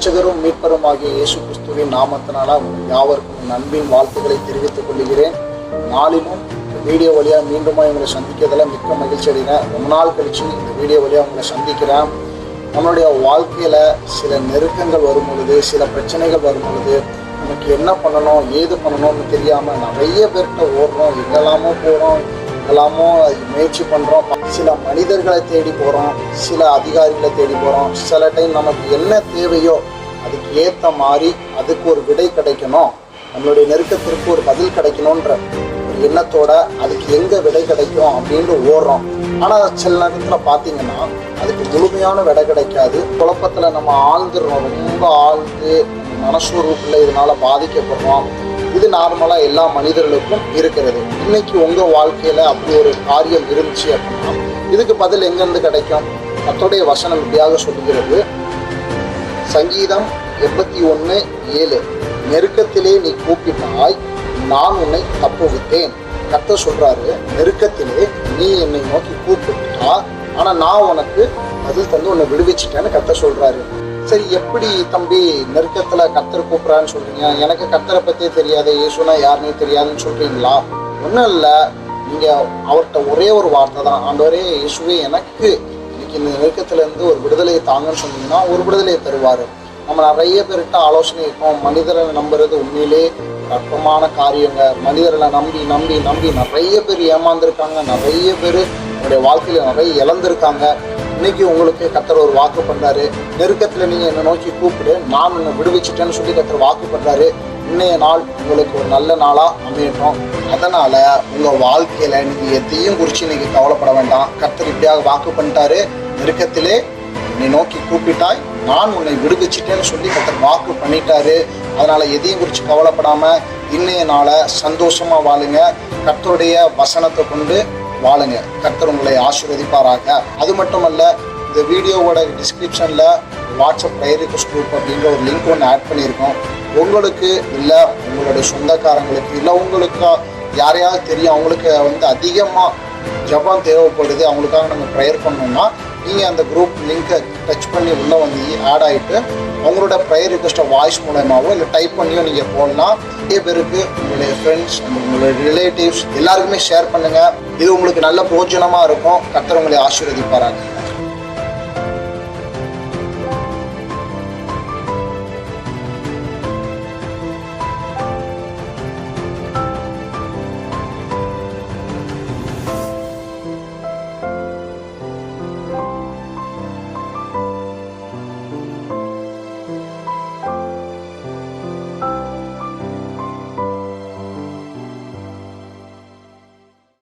இரட்சகரும் மீட்பரும் ஆகிய இயேசு கிறிஸ்துவின் நாமத்தினால யாவருக்கும் நன்பின் வாழ்த்துக்களை தெரிவித்துக் கொள்கிறேன். நாளிலும் வீடியோ வழியாக மீண்டுமா உங்களை சந்திக்கிறதுல மிக்க மகிழ்ச்சி அடைகிறேன். ரொம்ப நாள் கழிச்சு இந்த வீடியோ வழியாக உங்களை சந்திக்கிறேன். நம்மளுடைய வாழ்க்கையில் சில நெருக்கங்கள் வரும் பொழுது, சில பிரச்சனைகள் வரும் பொழுது நமக்கு என்ன பண்ணணும் ஏது பண்ணணும்னு தெரியாமல் நிறைய பேர்கிட்ட ஓடுறோம், எங்கெல்லாமோ போகிறோம், எல்லாமோ முயற்சி பண்ணுறோம். சில மனிதர்களை தேடி போகிறோம், சில அதிகாரிகளை தேடி போகிறோம். சில டைம் நமக்கு என்ன தேவையோ அதுக்கு ஏற்ற மாதிரி அதுக்கு ஒரு விடை கிடைக்கணும், நம்மளுடைய நெருக்கத்திற்கு ஒரு பதில் கிடைக்கணுன்ற ஒரு எண்ணத்தோட அதுக்கு எங்கே விடை கிடைக்கும் அப்படின்னு ஓடுறோம். ஆனால் சில நேரத்தில் பார்த்தீங்கன்னா அதுக்கு முழுமையான விடை கிடைக்காது. குழப்பத்தில் நம்ம ஆழ்ந்துடுறோம், ரொம்ப ஆழ்ந்து மனசோர்வுக்குள்ள இதனால் பாதிக்கப்படுறோம். இது நார்மலாக எல்லா மனிதர்களுக்கும் இருக்கிறது. இன்னைக்கு உங்கள் வாழ்க்கையில் அப்படி ஒரு காரியம் இருந்துச்சு அப்படின்னா இதுக்கு பதில் எங்கேருந்து கிடைக்கும்? கர்த்தருடைய வசனம் இப்படியாக சொல்லுகிறது. சங்கீதம் 81:7, நெருக்கத்திலே நீ கூப்பிட்டாய், நான் உன்னை தப்புவித்தேன். கர்த்தர் சொல்றாரு, நெருக்கத்திலே நீ என்னை நோக்கி கூப்பிட்டா, ஆனால் நான் உனக்கு பதில் தந்து உன்னை விடுவிச்சிட்டேன்னு கர்த்தர் சொல்றாரு. சரி, எப்படி தம்பி நெருக்கத்தில் கர்த்தர் கூப்பிட்றான்னு சொல்றீங்க? எனக்கு கர்த்தரை பற்றியே தெரியாது, இயேசுனா யாருன்னே தெரியாதுன்னு சொல்றீங்களா? ஒன்றும் இல்லை, நீங்கள் அவர்கிட்ட ஒரே ஒரு வார்த்தை தான், ஆண்டவரே இயேசுவே எனக்கு இன்னைக்கு இந்த நெருக்கத்திலேருந்து ஒரு விடுதலையை தாங்கன்னு சொன்னீங்கன்னா ஒரு விடுதலையை தருவார். நம்ம நிறைய பேர்கிட்ட ஆலோசனை இருக்கோம். மனிதரை நம்புறது உண்மையிலே அற்பமான காரியங்க. மனிதர்களை நம்பி நம்பி நம்பி நிறைய பேர் ஏமாந்துருக்காங்க, நிறைய பேர் என்னுடைய வாழ்க்கையில் நிறைய இழந்திருக்காங்க. இன்னைக்கு உங்களுக்கு கர்த்தர் ஒரு வாக்கு பண்றாரு. நெருக்கத்தில் நீங்க என்னை நோக்கி கூப்பிடு, நான் உன்னை விடுவிச்சிட்டேன்னு சொல்லி கர்த்தர் வாக்கு பண்றாரு. இன்னைய நாள் உங்களுக்கு ஒரு நல்ல நாளா அமையட்டும். அதனால உங்க வாழ்க்கையில நீங்க எதையும் குறிச்சு இன்னைக்கு கவலைப்பட வேண்டாம். கர்த்தர் இப்படியாக வாக்கு பண்ணிட்டாரு, நெருக்கத்திலே நீ நோக்கி கூப்பிட்டாய், நான் உன்னை விடுவிச்சிட்டேன்னு சொல்லி கர்த்தர் வாக்கு பண்ணிட்டாரு. அதனால எதையும் குறித்து கவலைப்படாம இன்னைய நாளை சந்தோஷமா வாழுங்க. கர்த்தருடைய வசனத்தை கொண்டு வாழுங்க. கர்த்தர் உங்களை ஆசீர்வதிப்பாராக. அது மட்டுமல்ல, இந்த வீடியோவோட டிஸ்கிரிப்ஷனில் வாட்ஸ்அப் ப்ரேயர் ரிக்வெஸ்ட் குரூப் அப்படின்ற ஒரு லிங்க் ஒன்று ஆட் பண்ணியிருக்கோம். உங்களுக்கு இல்லை உங்களுடைய சொந்தக்காரங்களுக்கு இல்லை உங்களுக்கு யாரையாவது தெரியும் அவங்களுக்கு அதிகமாக ஜெபம் தேவைப்படுது, அவங்களுக்காக நம்ம ப்ரேயர் பண்ணோம்னா நீங்கள் அந்த குரூப் லிங்க்கை டச் பண்ணி உள்ளே ஆட் ஆகிட்டு அவங்களோட ப்ரேயர் ரிக்வெஸ்ட்டை வாய்ஸ் மூலமாகவோ இல்லை டைப் பண்ணியோ நீங்கள் போடலாம். நிறைய பேருக்கு உங்களுடைய ஃப்ரெண்ட்ஸ், உங்களுடைய ரிலேட்டிவ்ஸ் எல்லாருக்குமே ஷேர் பண்ணுங்கள். இது உங்களுக்கு நல்ல பிரயோஜனமாக இருக்கும். கர்த்தர் உங்களை ஆசீர்வதிப்பாராங்க.